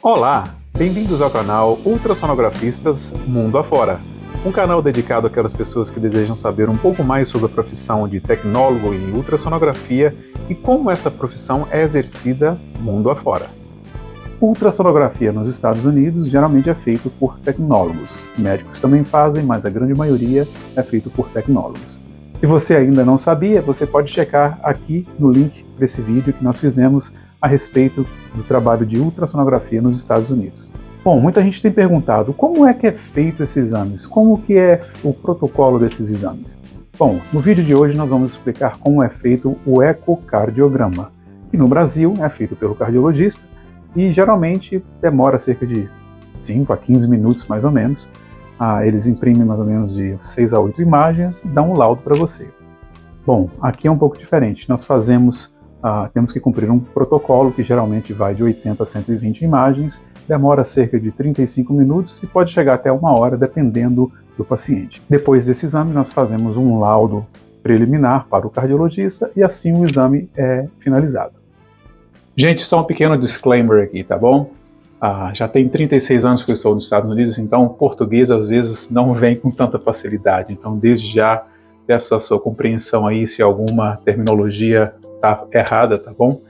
Olá, bem-vindos ao canal Ultrassonografistas Mundo Afora, um canal dedicado àquelas pessoas que desejam saber um pouco mais sobre a profissão de tecnólogo em ultrassonografia e como essa profissão é exercida mundo afora. Ultrassonografia nos Estados Unidos geralmente é feito por tecnólogos. Médicos também fazem, mas a grande maioria é feito por tecnólogos. Se você ainda não sabia, você pode checar aqui no link para esse vídeo que nós fizemos a respeito do trabalho de ultrassonografia nos Estados Unidos. Bom, muita gente tem perguntado como é que é feito esses exames, como que é o protocolo desses exames. Bom, no vídeo de hoje nós vamos explicar como é feito o ecocardiograma, que no Brasil é feito pelo cardiologista e geralmente demora cerca de 5 a 15 minutos mais ou menos. Eles imprimem mais ou menos de 6 a 8 imagens e dão um laudo para você. Bom, aqui é um pouco diferente. Nós temos que cumprir um protocolo que geralmente vai de 80 a 120 imagens, demora cerca de 35 minutos e pode chegar até 1 hora, dependendo do paciente. Depois desse exame, nós fazemos um laudo preliminar para o cardiologista e assim o exame é finalizado. Gente, só um pequeno disclaimer aqui, tá bom? Já tem 36 anos que eu estou nos Estados Unidos, então o português às vezes não vem com tanta facilidade. Então, desde já, peço a sua compreensão aí se alguma terminologia está errada, tá bom?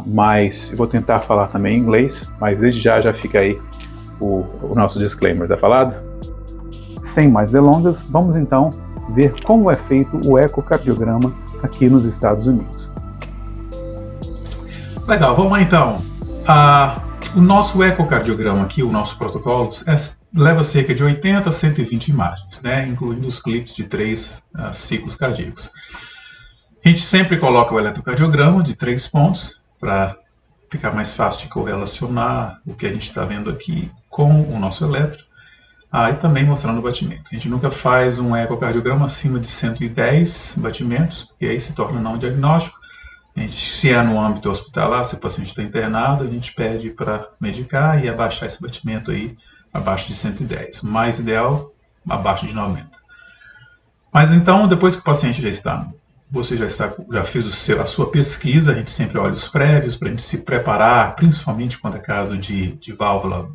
Mas eu vou tentar falar também em inglês, mas desde já fica aí o nosso disclaimer, tá falado? Sem mais delongas, vamos então ver como é feito o ecocardiograma aqui nos Estados Unidos. Legal, vamos lá então. O nosso ecocardiograma aqui, o nosso protocolo, leva cerca de 80 a 120 imagens, né, incluindo os clipes de 3 ciclos cardíacos. A gente sempre coloca o eletrocardiograma de 3 pontos, para ficar mais fácil de correlacionar o que a gente está vendo aqui com o nosso eletro, e também mostrando o batimento. A gente nunca faz um ecocardiograma acima de 110 batimentos, porque aí se torna não diagnóstico. Se é no âmbito hospitalar, se o paciente está internado, a gente pede para medicar e abaixar esse batimento aí abaixo de 110. Mais ideal, abaixo de 90. Mas então, depois que o paciente você já fez a sua pesquisa, a gente sempre olha os prévios para a gente se preparar, principalmente quando é caso de válvula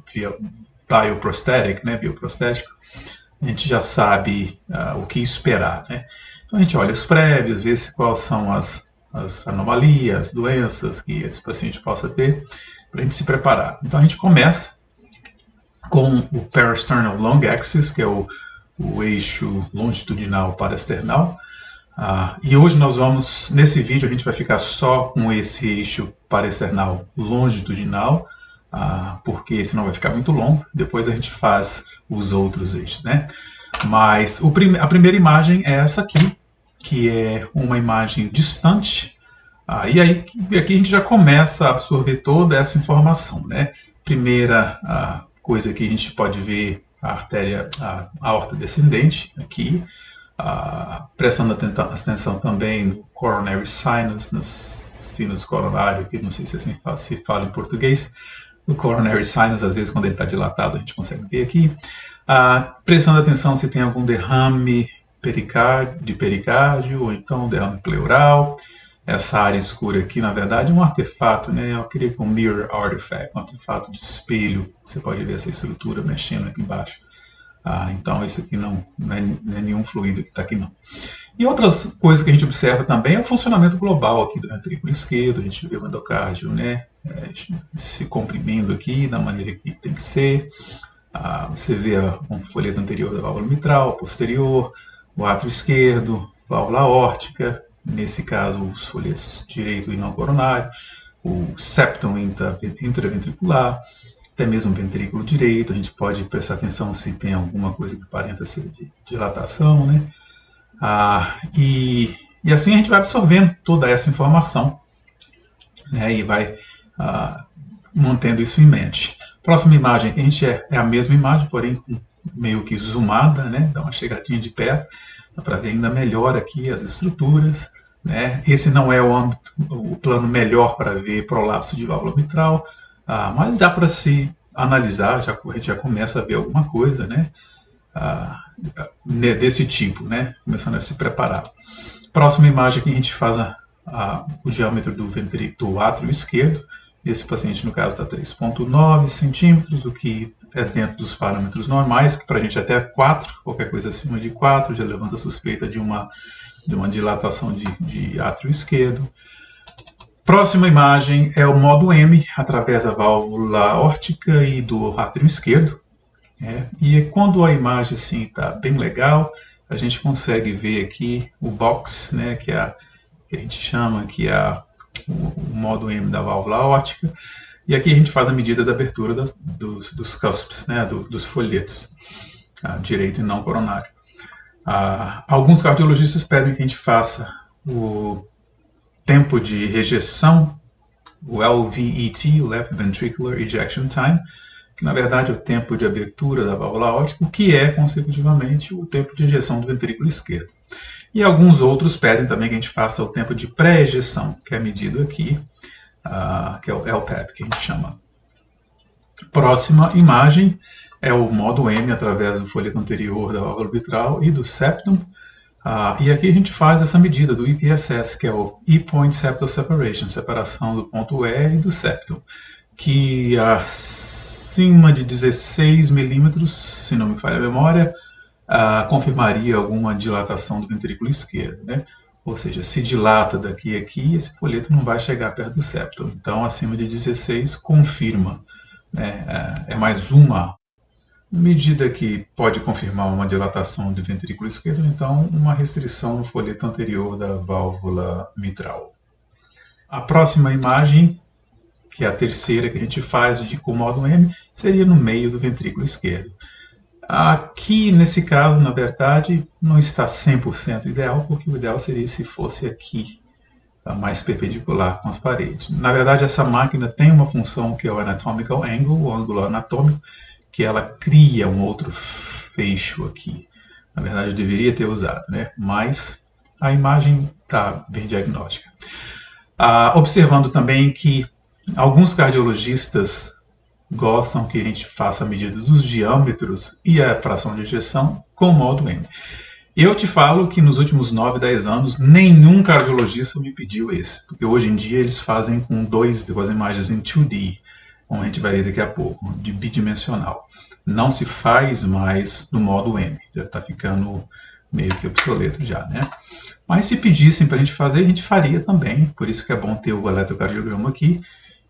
bioprostética, né, bioprostético, a gente já sabe o que esperar, né? Então a gente olha os prévios, vê quais são as anomalias, doenças que esse paciente possa ter, para a gente se preparar. Então a gente começa com o parasternal long axis, que é o eixo longitudinal parasternal. E hoje nesse vídeo a gente vai ficar só com esse eixo parasternal longitudinal, porque senão vai ficar muito longo. Depois a gente faz os outros eixos, né? Mas a primeira imagem é essa aqui, que é uma imagem distante, e aí aqui a gente já começa a absorver toda essa informação, né? Primeira coisa que a gente pode ver a artéria, a aorta descendente aqui, prestando atenção também no coronary sinus, no sinus coronário, que não sei se assim se fala em português, no coronary sinus, às vezes quando ele está dilatado a gente consegue ver aqui, prestando atenção se tem algum derrame de pericárdio, ou então derrame pleural. Essa área escura aqui, na verdade, é um artefato, né? Eu queria que um mirror artifact, um artefato de espelho. Você pode ver essa estrutura mexendo aqui embaixo. Então, isso aqui não é nenhum fluido que está aqui, não. E outras coisas que a gente observa também é o funcionamento global aqui do ventrículo esquerdo. A gente vê o endocárdio, né, se comprimindo aqui da maneira que tem que ser. Você vê um folheto anterior da válvula mitral, posterior, o átrio esquerdo, válvula aórtica, nesse caso os folhetos direito e não coronário, o septum intraventricular, até mesmo o ventrículo direito. A gente pode prestar atenção se tem alguma coisa que aparenta ser de dilatação, né? E assim a gente vai absorvendo toda essa informação, né, e vai mantendo isso em mente. Próxima imagem que a gente é a mesma imagem, porém meio que zoomada, né? Dá uma chegadinha de perto, dá para ver ainda melhor aqui as estruturas, né? Esse não é o plano melhor para ver prolapso de válvula mitral, mas dá para se analisar, a gente já começa a ver alguma coisa, né? Desse tipo, né? Começando a se preparar. Próxima imagem que a gente faz o diâmetro do átrio esquerdo. Esse paciente, no caso, está 3,9 centímetros, o que é dentro dos parâmetros normais, que para a gente até 4, qualquer coisa acima de 4 já levanta a suspeita de uma dilatação de átrio esquerdo. Próxima imagem é o modo M, através da válvula aórtica e do átrio esquerdo. E quando a imagem assim está bem legal, a gente consegue ver aqui o box, né, que a gente chama que é o modo M da válvula aórtica. E aqui a gente faz a medida da abertura dos cusps, né, dos folhetos, direito e não coronário. Alguns cardiologistas pedem que a gente faça o tempo de rejeição, o LVET, o Left Ventricular Ejection Time, que na verdade é o tempo de abertura da válvula aórtica, o que é consecutivamente o tempo de ejeção do ventrículo esquerdo. E alguns outros pedem também que a gente faça o tempo de pré-ejeção, que é medido aqui, que é o LPEP, que a gente chama. Próxima imagem é o modo M através do folheto anterior da válvula mitral e do septum. E aqui a gente faz essa medida do EPSS, que é o E-Point Septal Separation, separação do ponto E e do septum, que acima de 16 milímetros, se não me falha a memória, confirmaria alguma dilatação do ventrículo esquerdo, né? Ou seja, se dilata daqui a aqui, esse folheto não vai chegar perto do septum. Então, acima de 16 confirma, né? É mais uma medida que pode confirmar uma dilatação do ventrículo esquerdo, então uma restrição no folheto anterior da válvula mitral. A próxima imagem, que é a terceira que a gente faz com o modo M, seria no meio do ventrículo esquerdo. Aqui, nesse caso, na verdade, não está 100% ideal, porque o ideal seria se fosse aqui, mais perpendicular com as paredes. Na verdade, essa máquina tem uma função que é o anatomical angle, o ângulo anatômico, que ela cria um outro fecho aqui. Na verdade, eu deveria ter usado, né? Mas a imagem está bem diagnóstica. Observando também que alguns cardiologistas gostam que a gente faça a medida dos diâmetros e a fração de ejeção com o modo M. Eu te falo que nos últimos 9, 10 anos, nenhum cardiologista me pediu esse, porque hoje em dia eles fazem com as imagens em 2D, como a gente vai ver daqui a pouco, de bidimensional. Não se faz mais no modo M, já está ficando meio que obsoleto já, né? Mas se pedissem para a gente fazer, a gente faria também, por isso que é bom ter o eletrocardiograma aqui,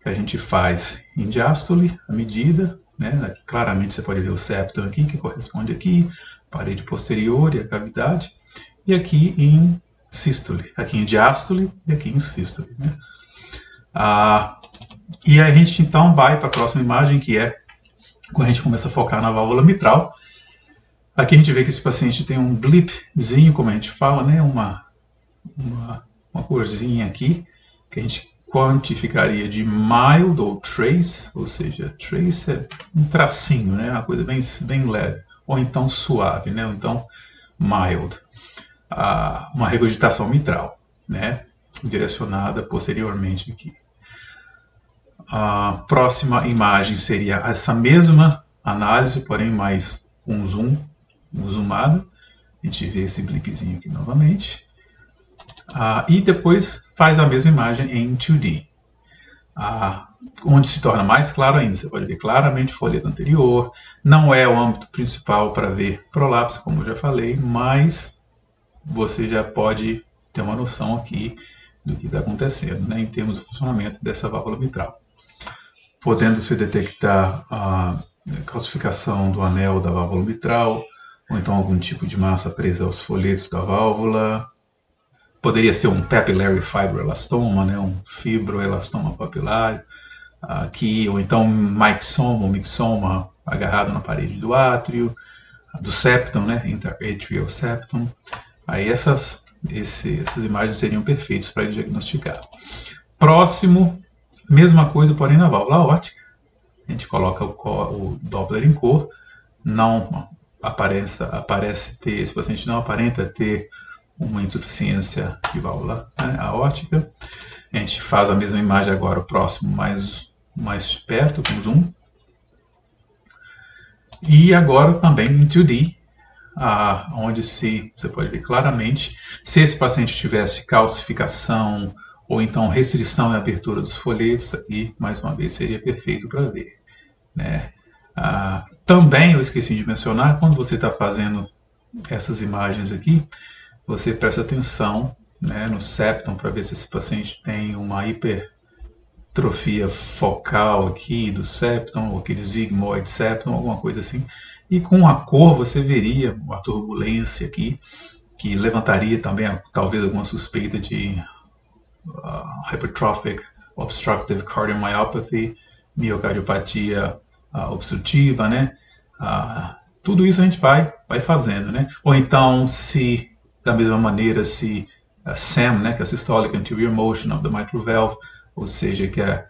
que a gente faz em diástole, a medida, né? Claramente você pode ver o septum aqui, que corresponde aqui, parede posterior e a cavidade, e aqui em sístole, aqui em diástole e aqui em sístole, né? E a gente então vai para a próxima imagem, que é quando a gente começa a focar na válvula mitral. Aqui a gente vê que esse paciente tem um blipzinho, como a gente fala, né? Uma corzinha aqui, que a gente quantificaria de mild ou trace, ou seja, trace é um tracinho, né? Uma coisa bem leve, ou então suave, né? Ou então mild. Uma regurgitação mitral, né? Direcionada posteriormente aqui. A próxima imagem seria essa mesma análise, porém mais com zoomada. A gente vê esse blipzinho aqui novamente. E depois faz a mesma imagem em 2D. Onde se torna mais claro ainda, você pode ver claramente o folheto anterior. Não é o âmbito principal para ver prolapso, como eu já falei, mas você já pode ter uma noção aqui do que está acontecendo, né, em termos do funcionamento dessa válvula mitral. Podendo-se detectar a calcificação do anel da válvula mitral, ou então algum tipo de massa presa aos folhetos da válvula. Poderia ser um papillary fibroelastoma, né, um fibroelastoma papilar, ou então myxoma ou mixoma agarrado na parede do átrio, do septum, né, interatrial septum. Aí essas imagens seriam perfeitas para diagnosticar. Próximo, mesma coisa, porém na válvula aórtica. A gente coloca o Doppler em cor, não aparece ter, esse paciente não aparenta ter uma insuficiência de válvula, né, aórtica. A gente faz a mesma imagem agora, o próximo mais perto, com zoom. E agora também em 2D, onde você pode ver claramente se esse paciente tivesse calcificação ou então restrição e abertura dos folhetos, aqui mais uma vez seria perfeito para ver, né? Também eu esqueci de mencionar, quando você está fazendo essas imagens aqui, você presta atenção, né, no septum para ver se esse paciente tem uma hipertrofia focal aqui do septum, ou aquele sigmoid septum, alguma coisa assim. E com a cor você veria uma turbulência aqui, que levantaria também talvez alguma suspeita de hypertrophic obstructive cardiomyopathy, miocardiopatia obstrutiva, né? Tudo isso a gente vai fazendo, né? Ou então, se da mesma maneira, se SAM, né, que é a Systolic Anterior Motion of the Mitral Valve, ou seja, que é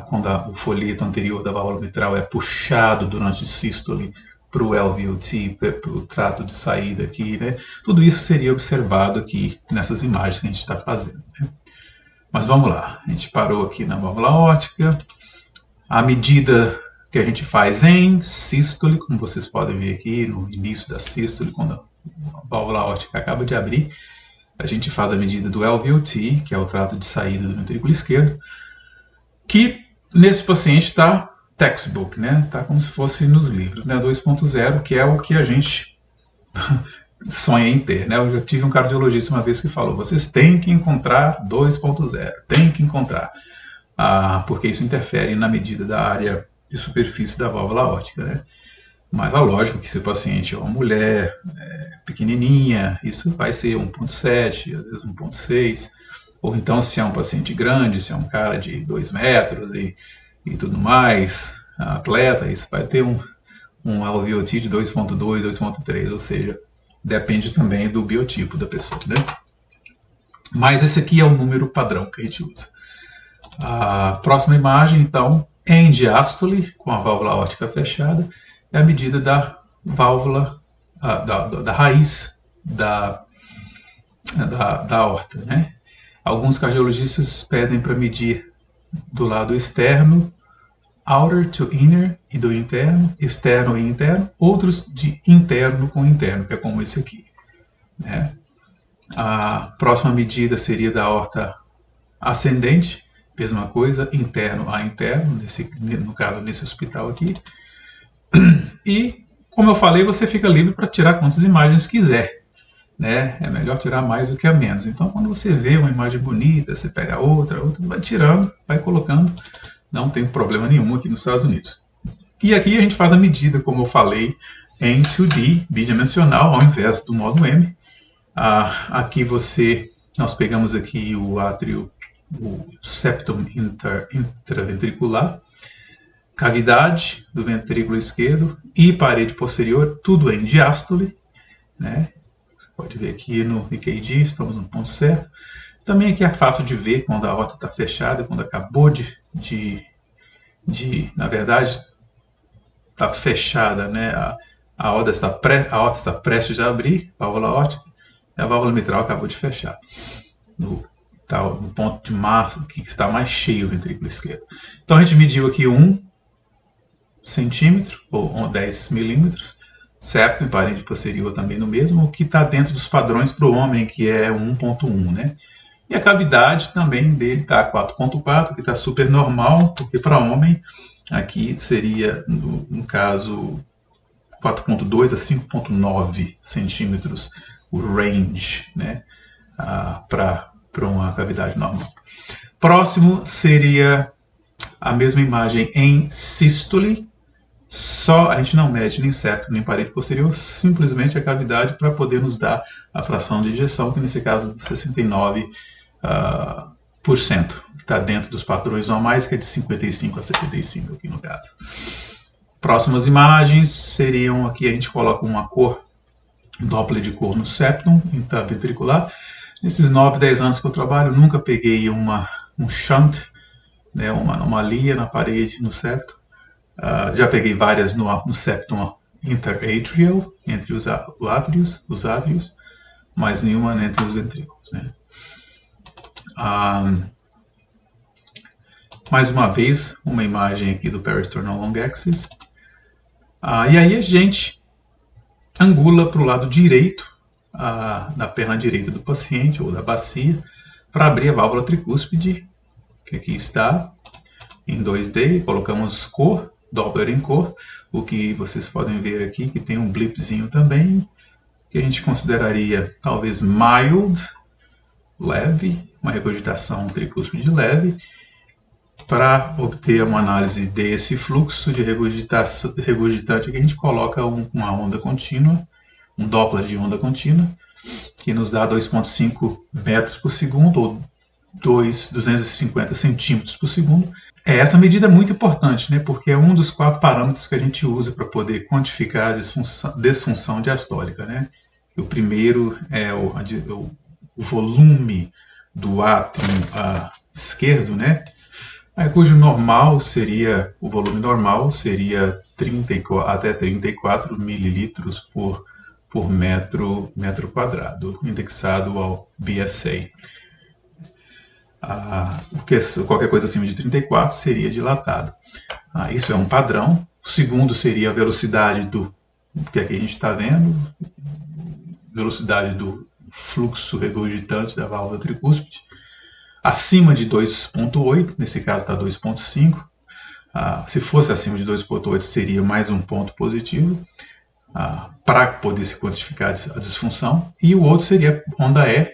quando o folheto anterior da válvula mitral é puxado durante o sístole para o LVOT, para o trato de saída aqui, né? Tudo isso seria observado aqui nessas imagens que a gente está fazendo, né? Mas vamos lá, a gente parou aqui na válvula aórtica. A medida que a gente faz em sístole, como vocês podem ver aqui no início da sístole, quando a válvula aórtica acaba de abrir, a gente faz a medida do LVOT, que é o trato de saída do ventrículo esquerdo, que nesse paciente está textbook, né? Está como se fosse nos livros, né? 2.0, que é o que a gente sonha em ter, né? Eu já tive um cardiologista uma vez que falou: vocês têm que encontrar 2.0, tem que encontrar, porque isso interfere na medida da área de superfície da válvula aórtica, né? Mas é lógico que se o paciente é uma mulher pequenininha, isso vai ser 1.7, às vezes 1.6, ou então se é um paciente grande, se é um cara de 2 metros e tudo mais, atleta, isso vai ter um LVOT de 2.2, 2.3, ou seja, depende também do biotipo da pessoa, né? Mas esse aqui é o número padrão que a gente usa. A próxima imagem, então, em diástole, com a válvula aórtica fechada, é a medida da válvula, da raiz da aorta, né? Alguns cardiologistas pedem para medir do lado externo, outer to inner, e do interno, externo e interno, outros de interno com interno, que é como esse aqui, né? A próxima medida seria da aorta ascendente, mesma coisa, interno a interno, no caso nesse hospital aqui. E, como eu falei, você fica livre para tirar quantas imagens quiser, né? É melhor tirar mais do que a menos. Então, quando você vê uma imagem bonita, você pega outra, vai tirando, vai colocando, não tem problema nenhum aqui nos Estados Unidos. E aqui a gente faz a medida, como eu falei, em 2D, bidimensional, ao invés do modo M. Aqui nós pegamos aqui o átrio, o septum intraventricular, cavidade do ventrículo esquerdo e parede posterior, tudo em diástole, né? Você pode ver aqui no EKG, estamos no ponto certo. Também aqui é fácil de ver quando a aorta está fechada, quando acabou na verdade, está fechada, né? A aorta está prestes a abrir, válvula aórtica, e a válvula mitral acabou de fechar. No ponto de massa que está mais cheio o ventrículo esquerdo. Então a gente mediu aqui 1 centímetro ou 10 milímetros, septum, parede posterior também no mesmo, o que está dentro dos padrões para o homem, que é 1.1, né? E a cavidade também dele está 4.4, que está super normal, porque para homem aqui seria, no caso, 4.2 a 5.9 centímetros o range, né? Para uma cavidade normal. Próximo seria a mesma imagem em sístole, só a gente não mede nem septum nem parede posterior, simplesmente a cavidade para poder nos dar a fração de ejeção, que nesse caso de 69%, que está dentro dos padrões normais, que é de 55 a 75 aqui no caso. Próximas imagens seriam, aqui a gente coloca uma cor, um Doppler de cor no septum intraventricular. Nesses 9, 10 anos que eu trabalho, eu nunca peguei um shunt, né, uma anomalia na parede, no septum. Já peguei várias no septum interatrial, entre os átrios, mas nenhuma entre os ventrículos, né? Mais uma vez, uma imagem aqui do peristernal long axis. E aí a gente angula para o lado direito, da perna direita do paciente, ou da bacia, para abrir a válvula tricúspide, que aqui está em 2D, colocamos cor, Doppler em cor, o que vocês podem ver aqui que tem um blipzinho também, que a gente consideraria talvez mild, leve, uma regurgitação tricúspide leve. Para obter uma análise desse fluxo de regurgitante, que a gente coloca uma onda contínua, um Doppler de onda contínua, que nos dá 2,5 metros por segundo, ou 250 centímetros por segundo. Essa medida é muito importante, né, porque é um dos 4 parâmetros que a gente usa para poder quantificar a disfunção diastólica. Né? O primeiro é o volume do átrio esquerdo, né? Cujo normal seria, o volume normal seria até 34 mililitros por metro quadrado, indexado ao BSA. Qualquer coisa acima de 34 seria dilatado. Isso é um padrão. O segundo seria a velocidade que aqui a gente está vendo, velocidade do fluxo regurgitante da válvula tricúspide. Acima de 2,8, nesse caso está 2,5. Se fosse acima de 2,8 seria mais um ponto positivo para poder se quantificar a disfunção. E o outro seria a onda E,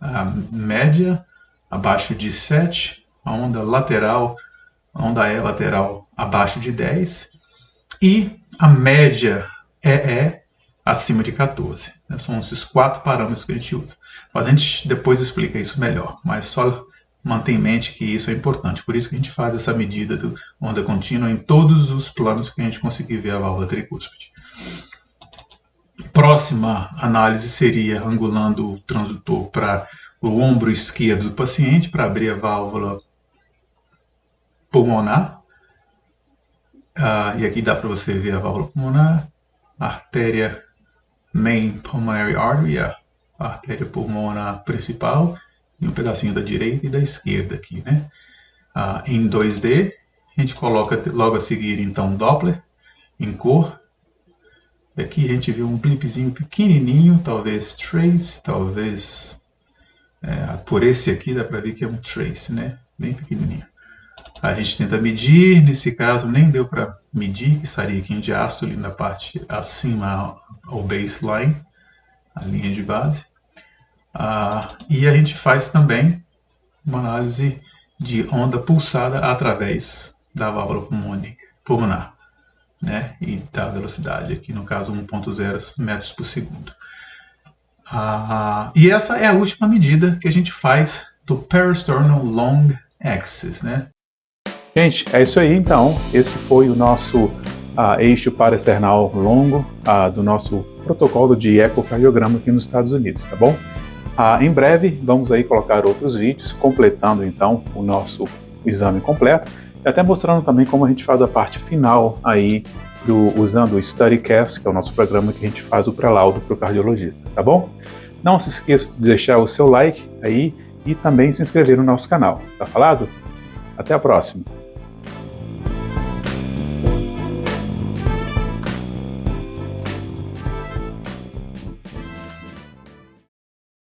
a média abaixo de 7, a onda E lateral abaixo de 10 e a média EE acima de 14. São esses 4 parâmetros que a gente usa. Mas a gente depois explica isso melhor, mas só manter em mente que isso é importante. Por isso que a gente faz essa medida de onda contínua em todos os planos que a gente conseguir ver a válvula tricúspide. Próxima análise seria angulando o transdutor para o ombro esquerdo do paciente, para abrir a válvula pulmonar. E aqui dá para você ver a válvula pulmonar, a artéria main pulmonary artery, a artéria pulmonar principal, e um pedacinho da direita e da esquerda aqui, né? Em 2D, a gente coloca logo a seguir, então, Doppler em cor. Aqui a gente vê um blipzinho pequenininho, talvez trace, talvez... por esse aqui dá para ver que é um trace, né? Bem pequenininho. A gente tenta medir, nesse caso nem deu para medir, que estaria aqui em diástole, na parte acima ao baseline, a linha de base. E a gente faz também uma análise de onda pulsada através da válvula pulmonar, né? E da velocidade, aqui no caso 1,0 metros por segundo. E essa é a última medida que a gente faz do peristernal long axis, né? Gente, é isso aí então. Esse foi o nosso eixo paraesternal longo do nosso protocolo de ecocardiograma aqui nos Estados Unidos, tá bom? Em breve vamos aí colocar outros vídeos completando então o nosso exame completo e até mostrando também como a gente faz a parte final aí usando o StudyCast, que é o nosso programa que a gente faz o pré-laudo para o cardiologista, tá bom? Não se esqueça de deixar o seu like aí e também se inscrever no nosso canal, tá falado? Até a próxima!